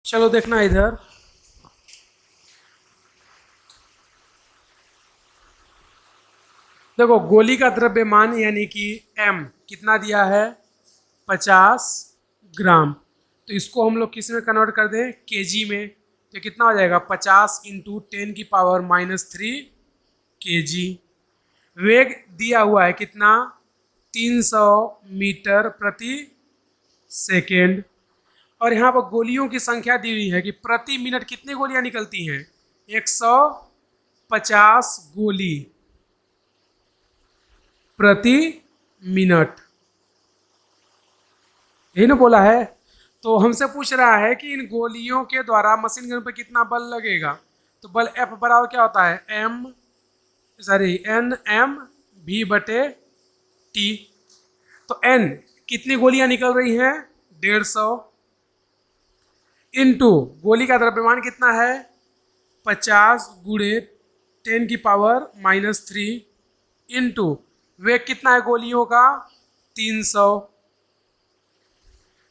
चलो देखना इधर। देखो गोली का द्रव्यमान यानी कि m कितना दिया है 50 ग्राम। तो इसको हम लोग किस में कन्वर्ट कर दें केजी में। तो कितना हो जाएगा 50 इंटू 10⁻³ केजी। वेग दिया हुआ है कितना 300 मीटर प्रति सेकेंड। और यहाँ पर गोलियों की संख्या दी हुई है कि प्रति मिनट कितनी गोलियां निकलती हैं 150 गोली प्रति मिनट। यही ना बोला है। तो हमसे पूछ रहा है कि इन गोलियों के द्वारा मशीन गन पर कितना बल लगेगा। तो बल F बराबर क्या होता है NmV/T। तो N कितनी गोलियां निकल रही हैं 150 इंटू गोली का द्रव्यमान कितना है 50 गुणे 10⁻³ इंटू वेग कितना है गोलियों का 300।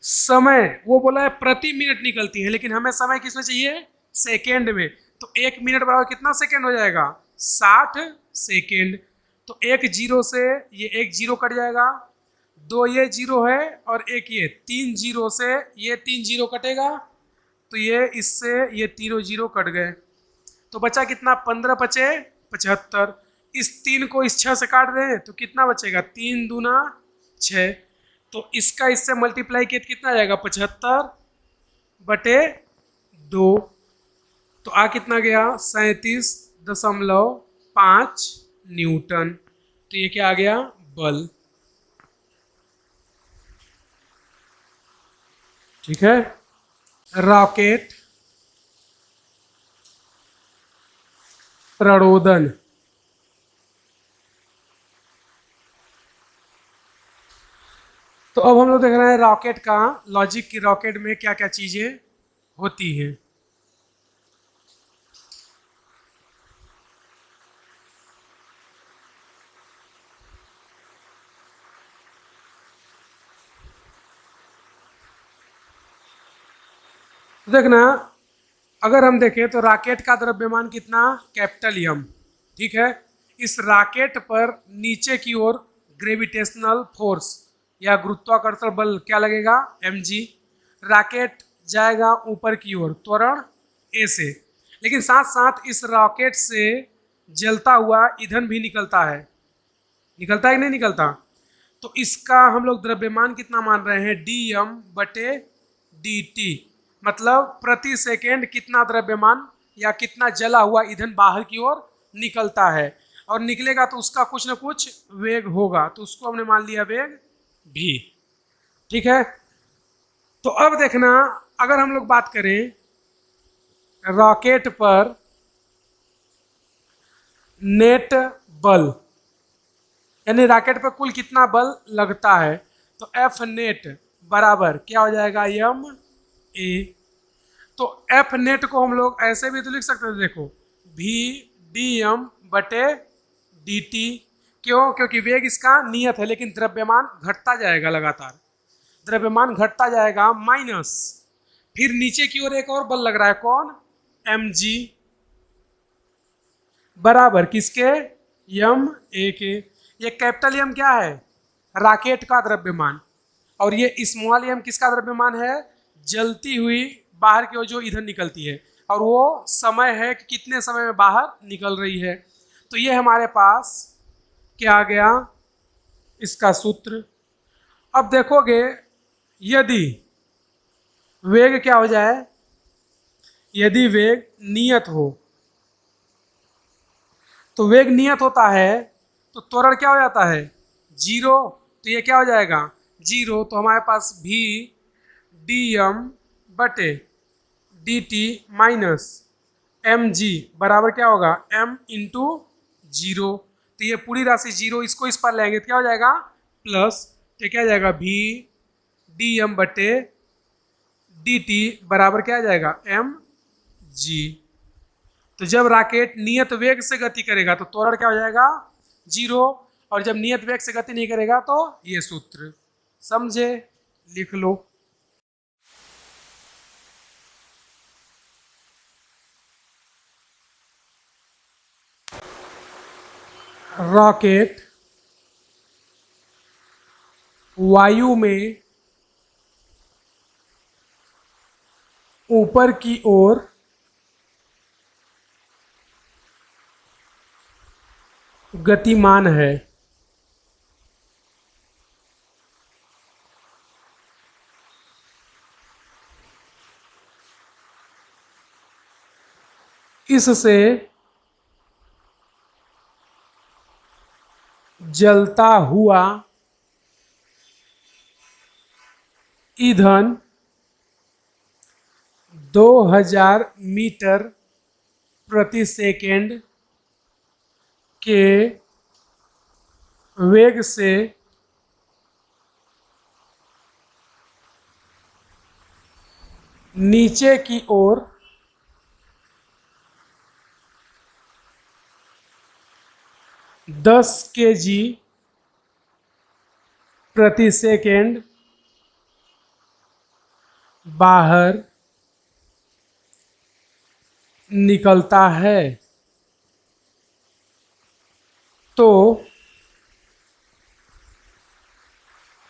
समय वो बोला है प्रति मिनट निकलती है, लेकिन हमें समय किसमें चाहिए सेकेंड में। तो 1 मिनट बराबर कितना सेकेंड हो जाएगा 60 सेकेंड। तो एक जीरो से ये एक जीरो कट जाएगा, दो ये जीरो है और एक ये 3 जीरो से ये 3 जीरो कटेगा। तो ये इससे ये तीनों जीरो कट गए। तो बचा कितना 15 बचे 75। इस 3 को इस 6 से काट दें तो कितना बचेगा 3 दूना 6। तो इसका इससे मल्टीप्लाई किया तो कितना आ जाएगा 75/2। तो आ कितना गया 37.5 न्यूटन। तो ये क्या आ गया बल। ठीक है। रॉकेट प्रणोदन। तो अब हम लोग देख रहे हैं रॉकेट का लॉजिक की रॉकेट में क्या क्या चीजें होती हैं। देखना अगर हम देखें तो रॉकेट का द्रव्यमान कितना कैपिटल M। ठीक है। इस रॉकेट पर नीचे की ओर ग्रेविटेशनल फोर्स या गुरुत्वाकर्षण बल क्या लगेगा mg। रॉकेट जाएगा ऊपर की ओर त्वरण a से, लेकिन साथ साथ इस रॉकेट से जलता हुआ ईंधन भी निकलता है। निकलता है कि नहीं निकलता। तो इसका हम लोग द्रव्यमान कितना मान रहे हैं dm/dt। मतलब प्रति सेकेंड कितना द्रव्यमान या कितना जला हुआ ईंधन बाहर की ओर निकलता है, और निकलेगा तो उसका कुछ ना कुछ वेग होगा। तो उसको हमने मान लिया वेग v। ठीक है। तो अब देखना अगर हम लोग बात करें रॉकेट पर नेट बल यानी रॉकेट पर कुल कितना बल लगता है, तो F नेट बराबर क्या हो जाएगा ma। तो F नेट को हम लोग ऐसे भी तो लिख सकते हैं, देखो v/dm/dt। क्यों? क्योंकि वेग इसका नियत है, लेकिन द्रव्यमान घटता जाएगा लगातार। द्रव्यमान घटता जाएगा माइनस, फिर नीचे की ओर एक और बल लग रहा है कौन mg बराबर किसके ma के। ये कैपिटल M क्या है रॉकेट का द्रव्यमान, और ये स्मॉल m किसका द्रव्यमान है जलती हुई बाहर की ओर जो ईंधन निकलती है, और वो समय है कि कितने समय में बाहर निकल रही है। तो ये हमारे पास क्या आ गया इसका सूत्र। अब देखोगे यदि वेग क्या हो जाए, यदि वेग नियत हो, तो वेग नियत होता है तो त्वरण क्या हो जाता है जीरो। तो ये क्या हो जाएगा जीरो। तो हमारे पास v/dm/dt माइनस mg बराबर क्या होगा m इंटू जीरो। तो ये पूरी राशि जीरो, इसको इस पर लेंगे तो क्या हो जाएगा प्लस। तो क्या हो जाएगा v/dm/dt बराबर क्या आ जाएगा mg। तो जब रॉकेट नियत वेग से गति करेगा तो त्वरण क्या हो जाएगा जीरो, और जब नियत वेग से गति नहीं करेगा तो ये सूत्र। समझे? लिख लो। रॉकेट वायु में ऊपर की ओर गतिमान है। इससे जलता हुआ ईंधन 2000 मीटर प्रति सेकेंड के वेग से नीचे की ओर 10 kg प्रति सेकेंड बाहर निकलता है। तो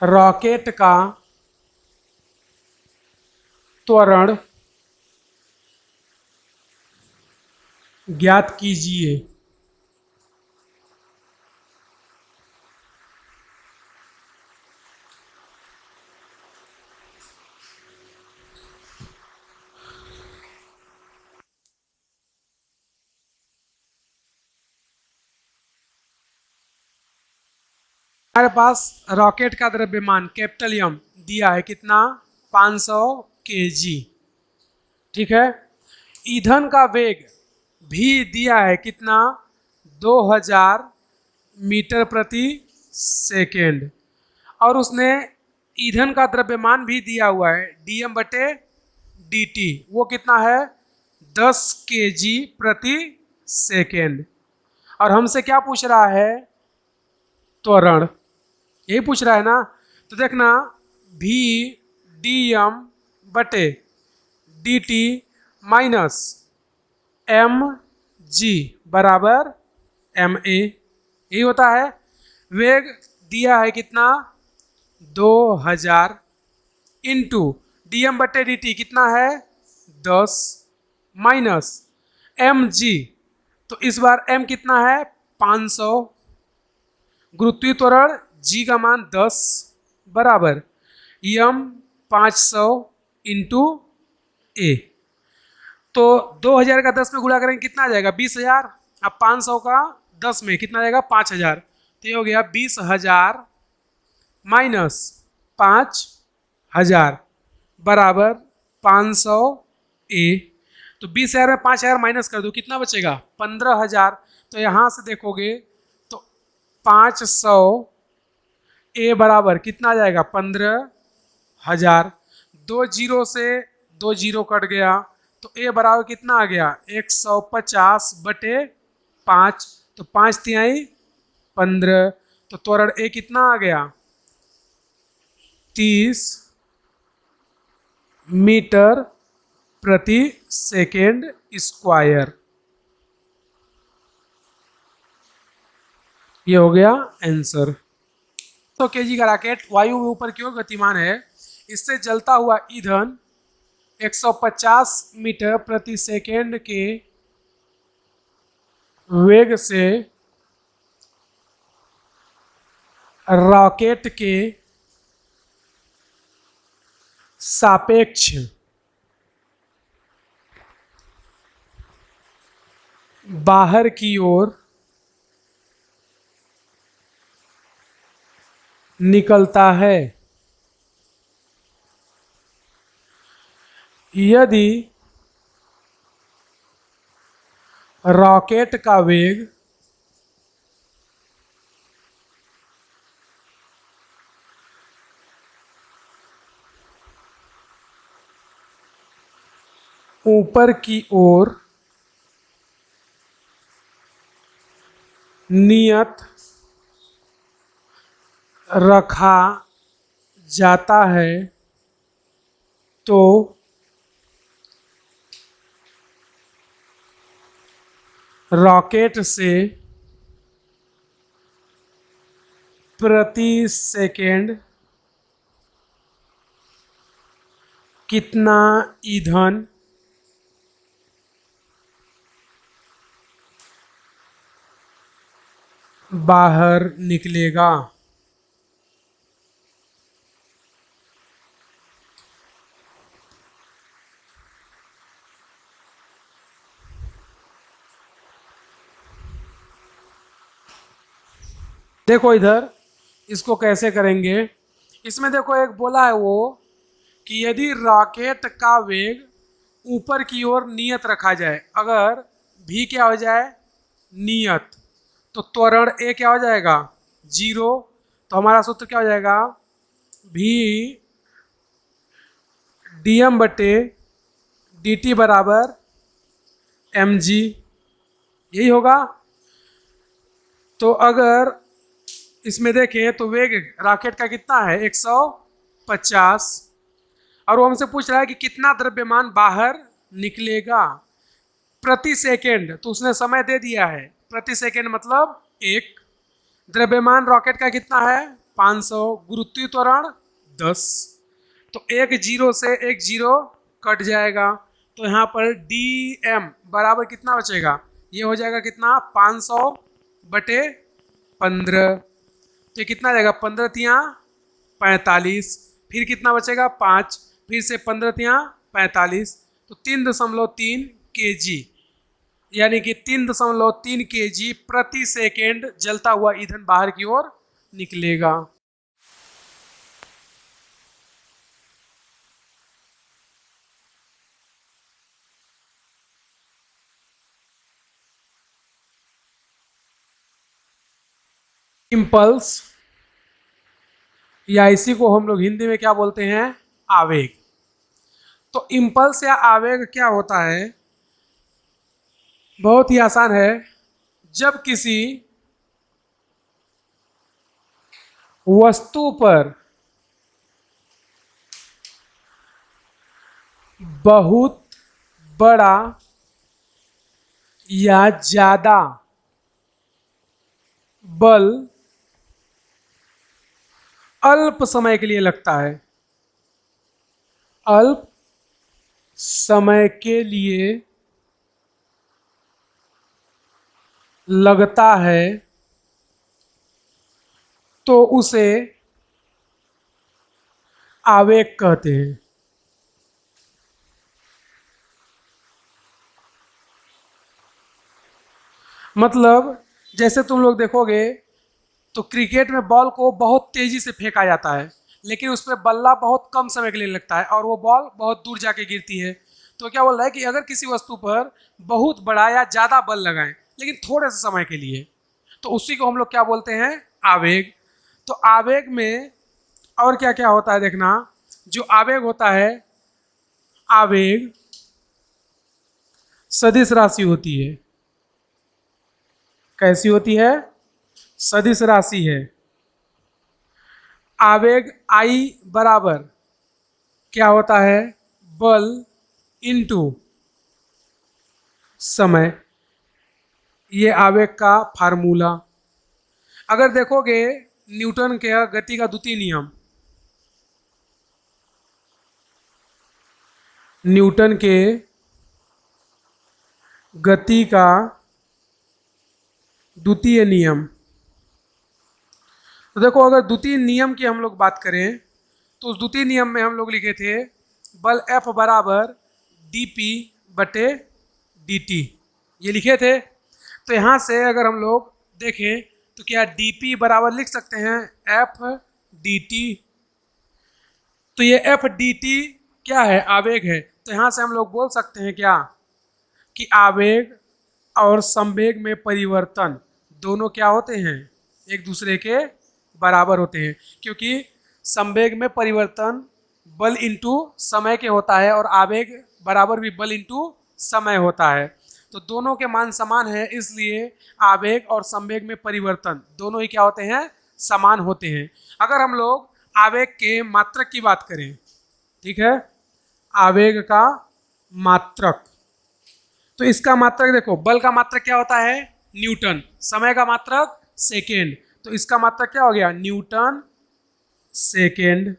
रॉकेट का त्वरण ज्ञात कीजिए। हमारे पास रॉकेट का द्रव्यमान कैपिटल एम दिया है कितना 500 kg, ठीक है। ईंधन का वेग भी दिया है कितना 2000 मीटर प्रति सेकेंड, और उसने ईंधन का द्रव्यमान भी दिया हुआ है dm बटे dt, वो कितना है 10 kg प्रति सेकेंड। और हमसे क्या पूछ रहा है त्वरण, यही पूछ रहा है ना। तो देखना v dm बटे dt माइनस mg बराबर ma, यही होता है। वेग दिया है कितना 2000 इंटू dm बटे dt कितना है 10 माइनस mg, तो इस बार m कितना है 500, गुरुत्वीय त्वरण g का मान 10 बराबर m 500 इंटू a। तो 2000 का 10 में गुणा करेंगे कितना आ जाएगा 20,000। अब 500 का 10 में कितना आ जाएगा 5000, तो ये हो गया 20,000 माइनस 5,000 बराबर 500 a। तो 20,000 में 5,000 माइनस कर दो कितना बचेगा 15,000। तो यहाँ से देखोगे तो 500 a बराबर कितना आ जाएगा 15,000। 2 जीरो से 2 जीरो कट गया, तो a बराबर कितना आ गया 150 बटे 5, तो 5 तिहाई 15, तो त्वरण a कितना आ गया 30 मीटर प्रति सेकेंड स्क्वायर। ये हो गया आंसर। तो kg का रॉकेट वायु में ऊपर की ओर गतिमान है। इससे जलता हुआ ईंधन 150 मीटर प्रति सेकेंड के वेग से रॉकेट के सापेक्ष बाहर की ओर निकलता है। यदि रॉकेट का वेग ऊपर की ओर नियत रखा जाता है तो रॉकेट से प्रति सेकेंड कितना ईंधन बाहर निकलेगा। देखो इधर इसको कैसे करेंगे। इसमें देखो एक बोला है वो कि यदि रॉकेट का वेग ऊपर की ओर नियत रखा जाए, अगर भी क्या हो जाए नियत, तो त्वरण ए क्या हो जाएगा 0। तो हमारा सूत्र क्या हो जाएगा भी dm बटे dt बराबर mg, यही होगा। तो अगर इसमें देखें तो वेग रॉकेट का कितना है 150, और वो हमसे पूछ रहा है कि कितना द्रव्यमान बाहर निकलेगा प्रति सेकेंड। तो उसने समय दे दिया है, प्रति सेकेंड मतलब 1। द्रव्यमान रॉकेट का कितना है 500, गुरुत्वीय त्वरण 10। तो एक जीरो से एक जीरो कट जाएगा, तो यहाँ पर dm बराबर कितना बचेगा, ये हो जाएगा कितना 500 बटे 15। तो ये कितना जाएगा 15 तियाँ 45, फिर कितना बचेगा 5, फिर से 15 तियाँ 45, तो 3.3 kg, यानी कि 3.3 kg प्रति सेकेंड जलता हुआ ईंधन बाहर की ओर निकलेगा। इम्पल्स, या इसी को हम लोग हिंदी में क्या बोलते हैं आवेग। तो इम्पल्स या आवेग क्या होता है, बहुत ही आसान है। जब किसी वस्तु पर बहुत बड़ा या ज्यादा बल अल्प समय के लिए लगता है, अल्प समय के लिए लगता है, तो उसे आवेग कहते हैं। मतलब जैसे तुम लोग देखोगे तो क्रिकेट में बॉल को बहुत तेजी से फेंका जाता है, लेकिन उस पर बल्ला बहुत कम समय के लिए लगता है और वो बॉल बहुत दूर जाके गिरती है। तो क्या बोल रहा है कि अगर किसी वस्तु पर बहुत बड़ा या ज़्यादा बल लगाएं लेकिन थोड़े से समय के लिए, तो उसी को हम लोग क्या बोलते हैं आवेग। तो आवेग में और क्या क्या होता है देखना। जो आवेग होता है, आवेग सदिश राशि होती है। कैसी होती है, सदिश राशि है। आवेग I बराबर क्या होता है बल इंटू समय, ये आवेग का फार्मूला। अगर देखोगे न्यूटन के गति का द्वितीय नियम, न्यूटन के गति का द्वितीय नियम, तो देखो अगर द्वितीय नियम की हम लोग बात करें तो उस द्वितीय नियम में हम लोग लिखे थे बल F बराबर dp बटे dt, ये लिखे थे। तो यहाँ से अगर हम लोग देखें तो क्या dp बराबर लिख सकते हैं F dt। तो ये F dt क्या है आवेग है। तो यहाँ से हम लोग बोल सकते हैं क्या कि आवेग और संवेग में परिवर्तन दोनों क्या होते हैं एक दूसरे के बराबर होते हैं, क्योंकि संवेग में परिवर्तन बल इंटू समय के होता है और आवेग बराबर भी बल इंटू समय होता है। तो दोनों के मान समान है, इसलिए आवेग और संवेग में परिवर्तन दोनों ही क्या होते हैं समान होते हैं। अगर हम लोग आवेग के मात्रक की बात करें, ठीक है, आवेग का मात्रक, तो इसका मात्रक देखो, बल का मात्रक क्या होता है न्यूटन, समय का मात्रक सेकेंड। तो इसका मात्रक क्या हो गया, न्यूटन सेकेंड।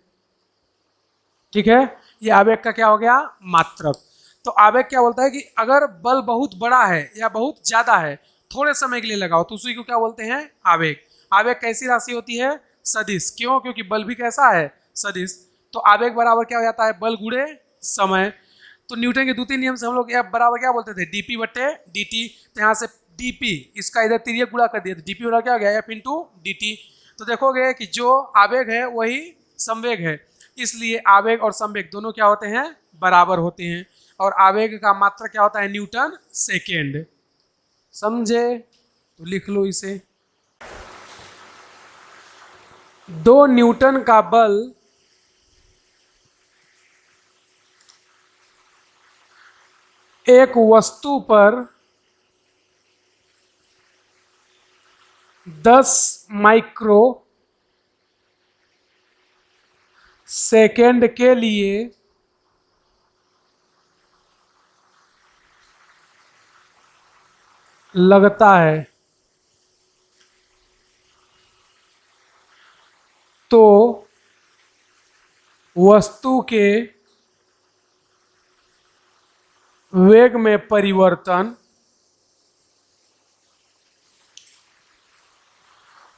ठीक है, ये आवेग का क्या हो गया, मात्रक। तो आवेग क्या बोलता है कि अगर बल बहुत बड़ा है या बहुत ज्यादा है, थोड़े समय के लिए लगाओ, तो उसी को क्या बोलते हैं, आवेग। आवेग कैसी राशि होती है, सदिश। क्यों, क्योंकि बल भी कैसा है, सदिश। तो आवेग बराबर क्या हो जाता है, बल गुणे समय। तो न्यूटन के द्वितीय नियम से हम लोग F बराबर क्या बोलते थे, डीपी बटे dt। तो यहाँ से डीपी, इसका इधर तिर्यक गुणा कर दिया, तो डीपी बराबर क्या हो गया, F इंटू dt। तो देखोगे कि जो आवेग है वही संवेग है, इसलिए आवेग और संवेग दोनों क्या होते हैं, बराबर होते हैं। और आवेग का मात्रा क्या होता है, न्यूटन सेकेंड। समझे, तो लिख लो इसे। 2 न्यूटन का बल एक वस्तु पर 10 माइक्रो सेकेंड के लिए लगता है, तो वस्तु के वेग में परिवर्तन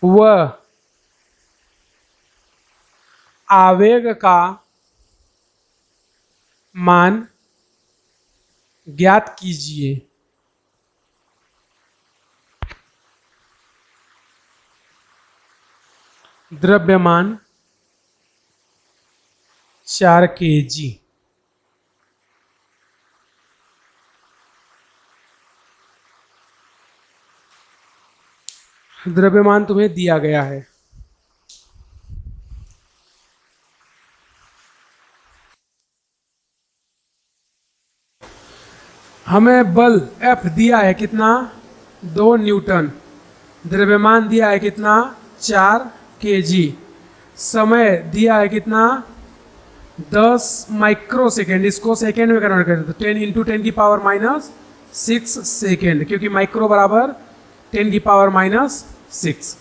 व आवेग का मान ज्ञात कीजिए। द्रव्यमान 4 kg। द्रव्यमान तुम्हें दिया गया है। हमें बल F दिया है कितना, 2 न्यूटन। द्रव्यमान दिया है कितना, 4 kg। समय दिया है कितना, 10 माइक्रो सेकेंड। इसको सेकेंड में कन्वर्ट करें तो 10 इंटू 10⁻6 सेकेंड, क्योंकि माइक्रो बराबर 10⁻6।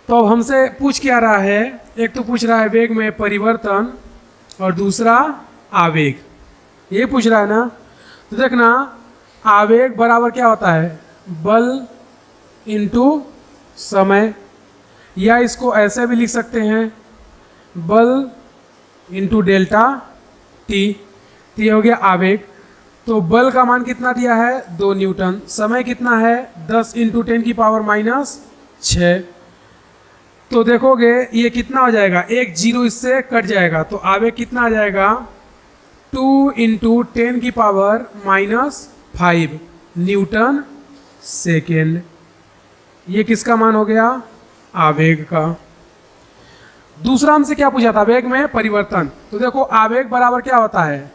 तो अब हमसे पूछ क्या रहा है, एक तो पूछ रहा है वेग में परिवर्तन और दूसरा आवेग, ये पूछ रहा है ना। तो देखना, आवेग बराबर क्या होता है, बल इंटू समय, या इसको ऐसे भी लिख सकते हैं, बल इंटू डेल्टा टी। तो ये हो गया आवेग। तो बल का मान कितना दिया है, 2 न्यूटन। समय कितना है, 10 इंटू 10⁻6। तो देखोगे ये कितना हो जाएगा, एक जीरो इससे कट जाएगा, तो आवेग कितना आ जाएगा, 2 इंटू 10⁻5 न्यूटन सेकेंड। ये किसका मान हो गया, आवेग का। दूसरा हमसे क्या पूछा था, वेग में परिवर्तन। तो देखो आवेग बराबर क्या होता है,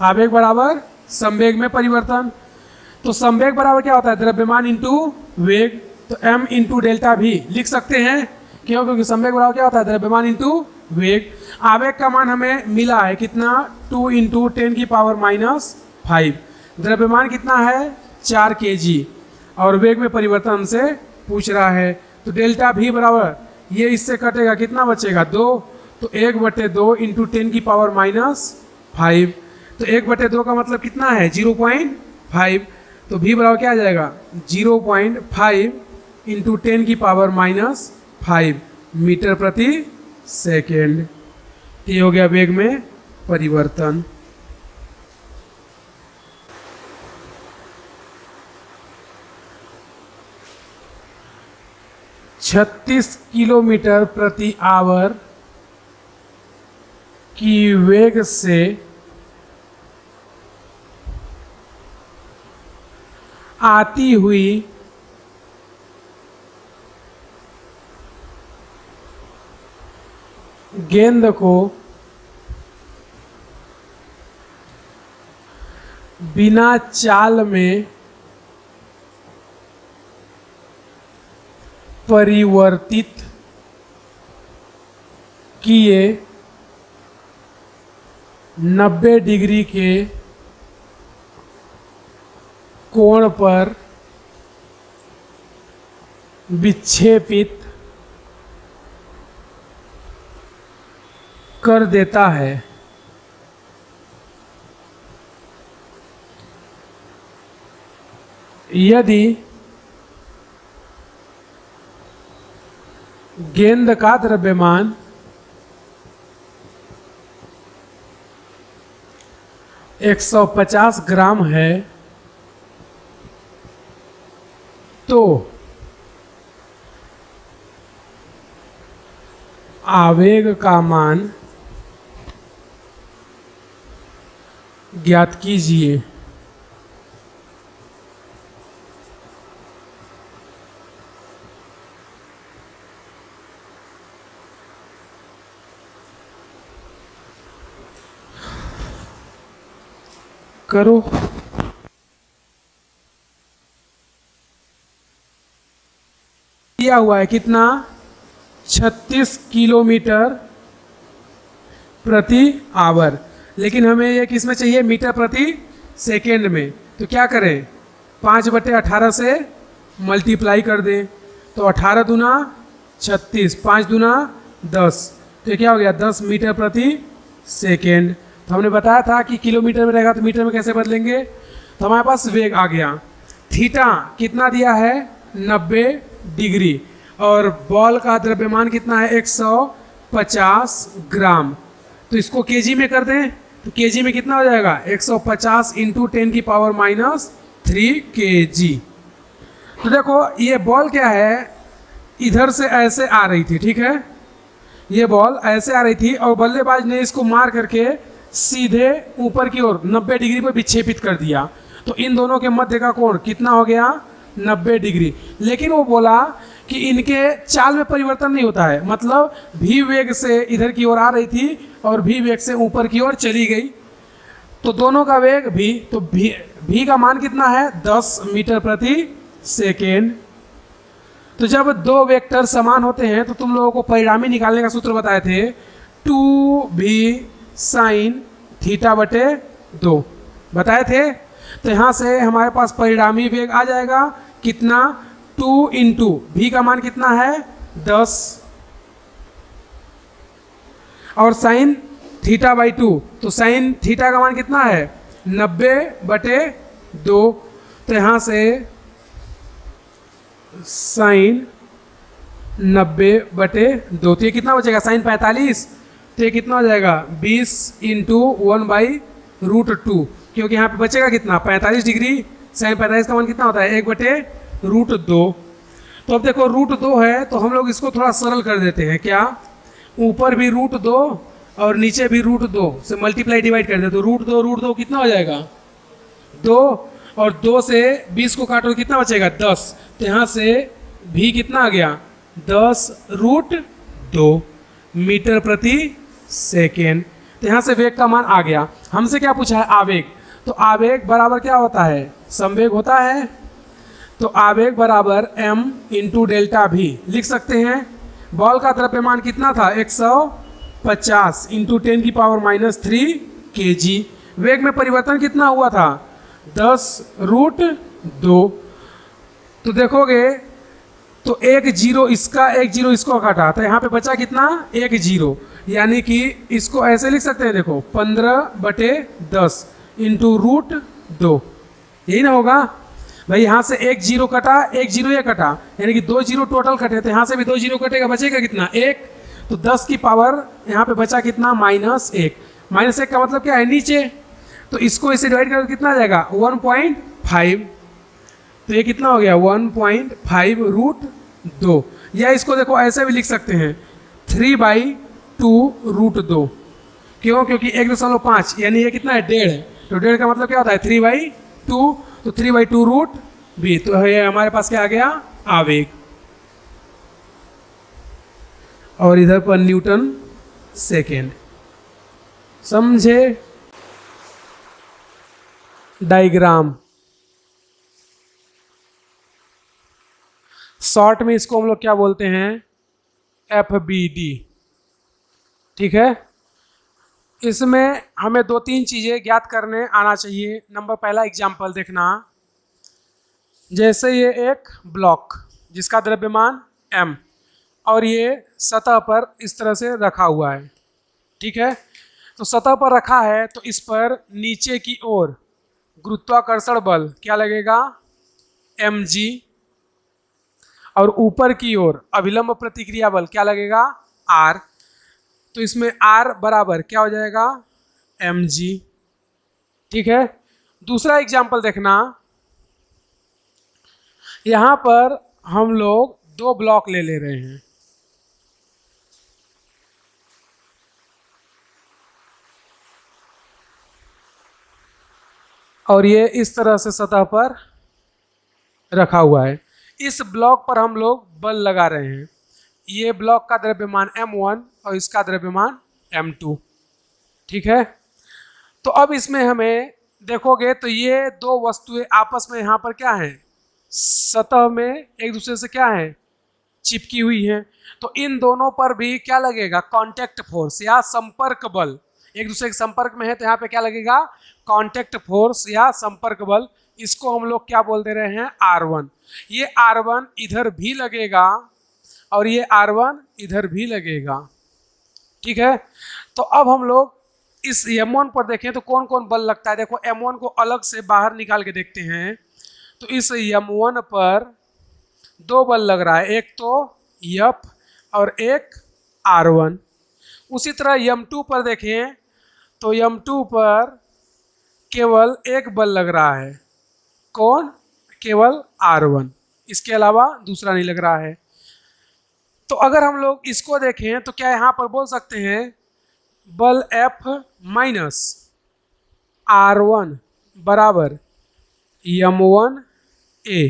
आवेग बराबर संवेग में परिवर्तन। तो संवेग बराबर क्या होता है, द्रव्यमान इंटू वेग। तो m इंटू डेल्टा भी लिख सकते हैं, क्यों, क्योंकि संवेग बराबर क्या होता है, द्रव्यमान इंटू वेग। आवेग का मान हमें मिला है कितना, 2 इंटू 10⁻5। द्रव्यमान कितना है, 4 kg, और वेग में परिवर्तन हमसे पूछ रहा है। तो डेल्टा भी बराबर, ये इससे कटेगा, कितना बचेगा, 2। तो 1/2 इंटू 10⁻5। तो 1/2 का मतलब कितना है, 0.5। तो भी बराबर क्या आ जाएगा, 0.5 इंटू 10⁻5 मीटर प्रति सेकेंड। ये हो गया वेग में परिवर्तन। $36 किलोमीटर प्रति आवर की वेग से आती हुई गेंद को बिना चाल में परिवर्तित किए 90 डिग्री के कोण पर विक्षेपित कर देता है। यदि गेंद का द्रव्यमान 150 ग्राम है तो आवेग का मान ज्ञात कीजिए। करो। दिया हुआ है कितना, 36 किलोमीटर प्रति आवर, लेकिन हमें ये किस में चाहिए, मीटर प्रति सेकेंड में। तो क्या करें, 5/18 से मल्टीप्लाई कर दें, तो 18 दूना 36, 5 दूना 10, तो क्या हो गया 10 मीटर प्रति सेकेंड। तो हमने बताया था कि किलोमीटर में रहेगा तो मीटर में कैसे बदलेंगे, तो हमारे पास वेग आ गया। थीटा कितना दिया है, 90 डिग्री, और बॉल का द्रव्यमान कितना है, 150 ग्राम। तो इसको केजी में कर दें, तो केजी में कितना हो जाएगा, 150 इंटू 10 की पावर -3 केजी। तो देखो ये बॉल क्या है, इधर से ऐसे आ रही थी, ठीक है, ये बॉल ऐसे आ रही थी और बल्लेबाज ने इसको मार करके सीधे ऊपर की ओर 90 डिग्री पर विक्षेपित कर दिया। तो इन दोनों के मध्य का कोण कितना हो गया, 90 डिग्री। लेकिन वो बोला कि इनके चाल में परिवर्तन नहीं होता है, मतलब भी वेग से इधर की ओर आ रही थी और भी वेग से ऊपर की ओर चली गई, तो दोनों का वेग भी, तो भी का मान कितना है, 10 मीटर प्रति सेकेंड। तो जब दो वेक्टर समान होते हैं तो तुम लोगों को परिणामी निकालने का सूत्र बताए थे, 2v साइन θ/2 बताए थे। तो यहाँ से हमारे पास परिणामी वेग आ जाएगा कितना, 2 इंटू भी का मान कितना है, 10, और साइन θ/2, तो साइन थीटा का मान कितना है, 90/2। तो यहाँ से साइन 90/2, तो ये कितना बचेगा, साइन 45, तो ये कितना हो जाएगा 20 इंटू 1/√2, क्योंकि यहाँ पे बचेगा कितना, 45 डिग्री। साइन 45 का मान कितना होता है, 1/√2। तो अब देखो √2 है तो हम लोग इसको थोड़ा सरल कर देते हैं, क्या, ऊपर भी √2 और नीचे भी √2 से मल्टीप्लाई डिवाइड कर दे, तो √2 कितना हो जाएगा, 2, और 2 से 20 को काटो कितना बचेगा, 10। तो यहाँ से भी कितना आ गया, 10√2 मीटर प्रति सेकेंड। तो यहाँ से वेग का मान आ गया। हमसे क्या पूछा है, आवेग। तो आवेग बराबर क्या होता है, संवेग होता है। तो आवेग बराबर m इंटू डेल्टा भी लिख सकते हैं। बॉल का द्रव्यमान कितना था, 150 इंटू 10 की पावर -3 kg। वेग में परिवर्तन कितना हुआ था, 10√2। तो देखोगे तो 1 जीरो इसका, 1 जीरो इसको काटा, तो यहाँ पे बचा कितना, 1 जीरो, यानी कि इसको ऐसे लिख सकते हैं, देखो 15/10 इंटू √2, यही ना होगा भाई। यहाँ से 1 जीरो कटा, 1 जीरो ये कटा, यानी कि 2 जीरो टोटल कटे, तो यहाँ से भी 2 जीरो कटेगा, बचेगा कितना, 1। तो 10 की पावर यहाँ पे बचा कितना, -1। -1 का मतलब क्या है, नीचे, तो इसको इसे डिवाइड करके कितना आ जाएगा, 1.5। तो ये कितना हो गया, 1.5√2। या इसको देखो ऐसे भी लिख सकते हैं, 3/2√2। क्यों, क्योंकि 1.5 यानी ये कितना है, 1.5 है, तो 1.5 का मतलब क्या होता है, 3/2, तो 3/2√b। तो ये हमारे पास क्या आ गया, आवेग, और इधर पर न्यूटन सेकेंड। समझे, डायग्राम शॉर्ट में इसको हम लोग क्या बोलते हैं, FBD, ठीक है। इसमें हमें 2-3 चीज़ें ज्ञात करने आना चाहिए। नंबर पहला एग्जाम्पल देखना, जैसे ये एक ब्लॉक जिसका द्रव्यमान m और ये सतह पर इस तरह से रखा हुआ है, ठीक है। तो सतह पर रखा है तो इस पर नीचे की ओर गुरुत्वाकर्षण बल क्या लगेगा, mg, और ऊपर की ओर अभिलंब प्रतिक्रिया बल क्या लगेगा, r। तो इसमें r बराबर क्या हो जाएगा, mg। ठीक है। दूसरा एग्जाम्पल देखना, यहां पर हम लोग 2 ब्लॉक ले रहे हैं, और ये इस तरह से सतह पर रखा हुआ है। इस ब्लॉक पर हम लोग बल लगा रहे हैं। ये ब्लॉक का द्रव्यमान m1 और इसका द्रव्यमान m2। ठीक है। तो अब इसमें हमें देखोगे तो ये 2 वस्तुएं आपस में यहाँ पर क्या है, सतह में एक दूसरे से क्या है, चिपकी हुई है। तो इन दोनों पर भी क्या लगेगा, कांटेक्ट फोर्स या संपर्क बल। एक दूसरे के संपर्क में है तो यहाँ पे क्या लगेगा, कांटेक्ट फोर्स या संपर्क बल। इसको हम लोग क्या बोल दे रहे हैं, R1। ये R1 इधर भी लगेगा और ये R1 इधर भी लगेगा। ठीक है। तो अब हम लोग इस M1 पर देखें तो कौन कौन बल लगता है। देखो M1 को अलग से बाहर निकाल के देखते हैं तो इस M1 पर 2 बल लग रहा है, एक तो F और एक R1। उसी तरह M2 पर देखें तो M2 पर केवल एक बल लग रहा है, कौन, केवल R1, इसके अलावा दूसरा नहीं लग रहा है। तो अगर हम लोग इसको देखें तो क्या यहाँ पर बोल सकते हैं बल F माइनस R1 बराबर M1A।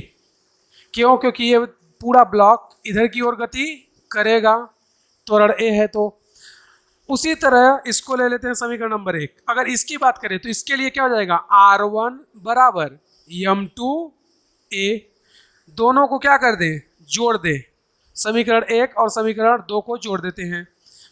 क्यों, क्योंकि ये पूरा ब्लॉक इधर की ओर गति करेगा, त्वरण A है। तो उसी तरह इसको ले लेते हैं समीकरण नंबर 1। अगर इसकी बात करें तो इसके लिए क्या हो जाएगा, R1 बराबर M2A। दोनों को क्या कर दे, जोड़ दे, समीकरण 1 और समीकरण 2 को जोड़ देते हैं।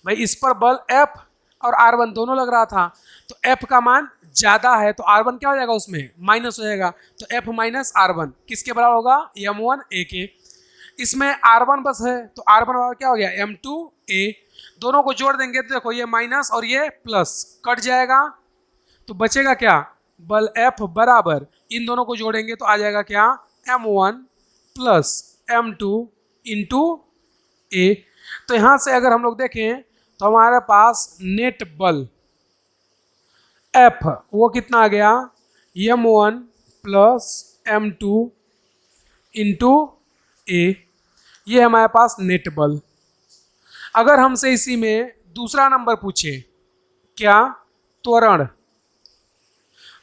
भाई इस पर बल F और R1 दोनों लग रहा था, तो F का मान ज़्यादा है तो R1 क्या हो जाएगा, उसमें माइनस हो जाएगा। तो F माइनस R1 किसके बराबर होगा, M1A के। इसमें R1 बस है तो R1 बराबर क्या हो गया, M2A। दोनों को जोड़ देंगे तो देखो ये माइनस और ये प्लस कट जाएगा, तो बचेगा क्या, बल F बराबर, इन दोनों को जोड़ेंगे तो आ जाएगा क्या, M1 plus M2 into A। तो यहाँ से अगर हम लोग देखें तो हमारे पास नेट बल F वो कितना आ गया, M1 plus M2 into A। ये हमारे पास नेट बल। अगर हमसे इसी में दूसरा नंबर पूछे क्या, त्वरण,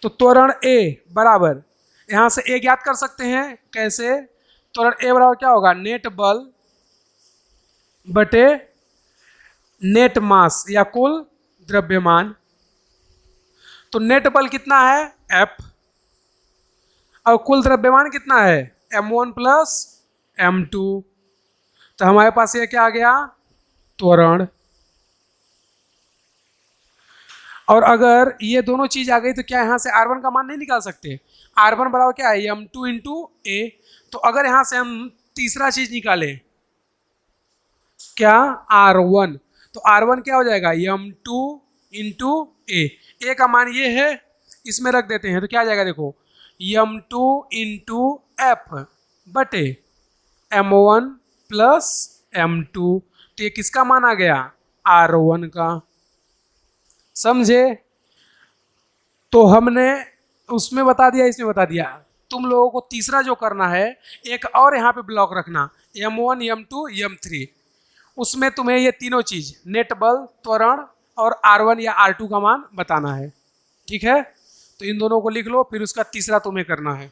तो त्वरण A बराबर, यहाँ से A ज्ञात कर सकते हैं कैसे, त्वरण A बराबर क्या होगा, नेट बल बटे नेट मास या कुल द्रव्यमान। तो नेट बल कितना है F और कुल द्रव्यमान कितना है M1 प्लस M2। तो हमारे पास ये क्या आ गया, त्वरण। और अगर ये दोनों चीज आ गई तो क्या यहाँ से R1 का मान नहीं निकाल सकते, R1 बराबर क्या है M2 इंटू A। तो अगर यहाँ से हम तीसरा चीज निकालें क्या, R1, तो R1 क्या हो जाएगा M2 इंटू A का मान ये है, इसमें रख देते हैं तो क्या आ जाएगा, देखो M2 इंटू F बटे M1 प्लस M2। तो ये किसका मान आ गया, R1 का। समझे। तो हमने उसमें बता दिया, इसमें बता दिया। तुम लोगों को तीसरा जो करना है, एक और यहाँ पे ब्लॉक रखना M1 M2 M3, उसमें तुम्हें ये तीनों चीज नेट बल, त्वरण और R1 या R2 का मान बताना है। ठीक है। तो इन दोनों को लिख लो, फिर उसका तीसरा तुम्हें करना है।